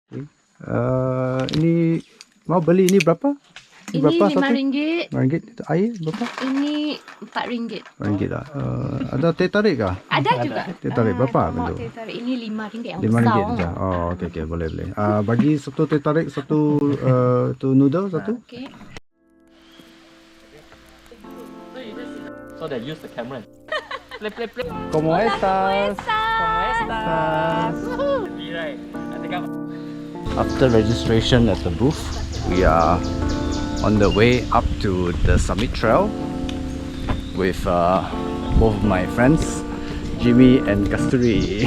Ini mau beli ini berapa? Ini Berapa satu? RM5. RM5. Air berapa? Ini RM4. RM4 lah. Ada teh tarik kah? Ada juga. Teh tarik berapa Mau bentuk? teh tarik ini RM5 yang RM5 besar. saja. Oh, okey boleh. Bagi satu teh tarik, satu tu noodle satu. Okay. So they use the camera. Play. ¿Cómo estás? ¿Cómo estás? Right. I think I'm... After registration at the booth, we are on the way up to the summit trail with both of my friends, Jimmy and Kasturi.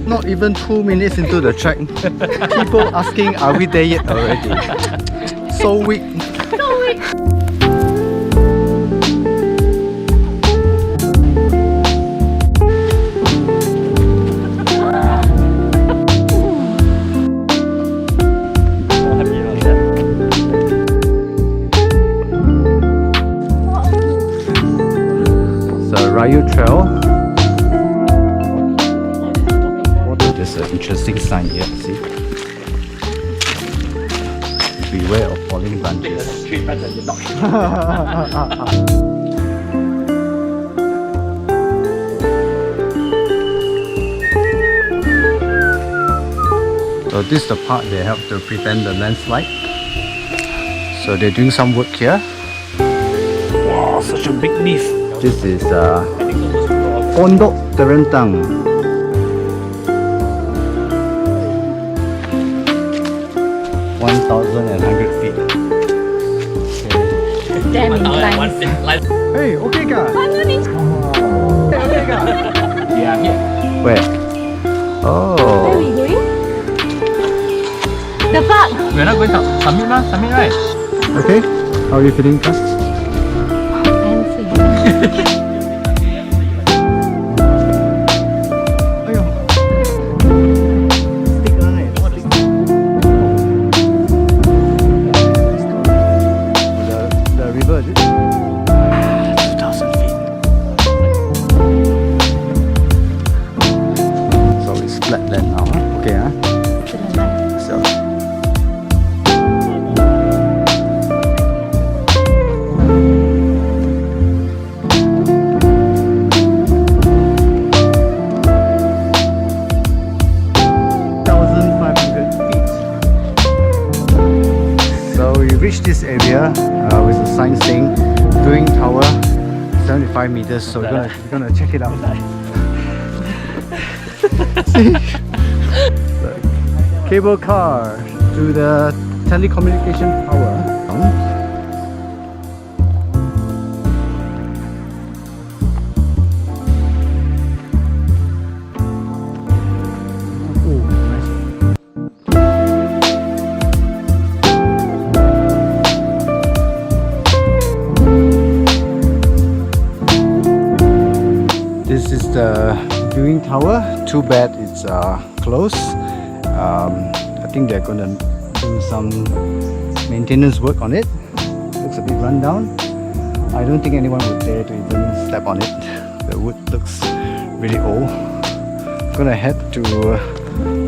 Not even 2 minutes into the trek, people asking, are we there yet already? So weak. Ryu Trail. There's an interesting sign here. See, beware of falling branches. So this is the part they have to prevent the landslide. So they're doing some work here. Wow, such a big leaf. This is Pondok Terentang. feet. Damn nice. Hey, okay ka? Okay ka? Yeah, here. Where? Where Oh. are we going? The park. We're not going to summit, ma? Summit, right? Okay. How are you feeling, Ka? This area with a sign saying viewing tower 75 meters, so we're gonna check it out. See? The cable car to the telecommunication tower. This is the viewing tower. Too bad it's closed. I think they're gonna do some maintenance work on it. Looks a bit run down. I don't think anyone would dare to even step on it. The wood looks really old. Gonna head to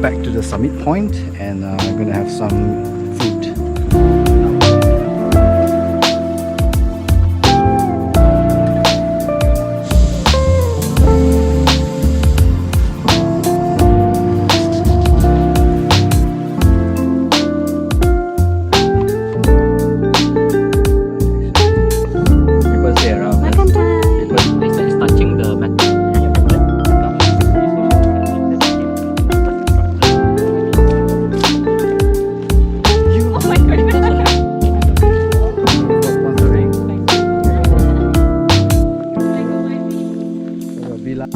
back to the summit point and I'm gonna have some food. bilang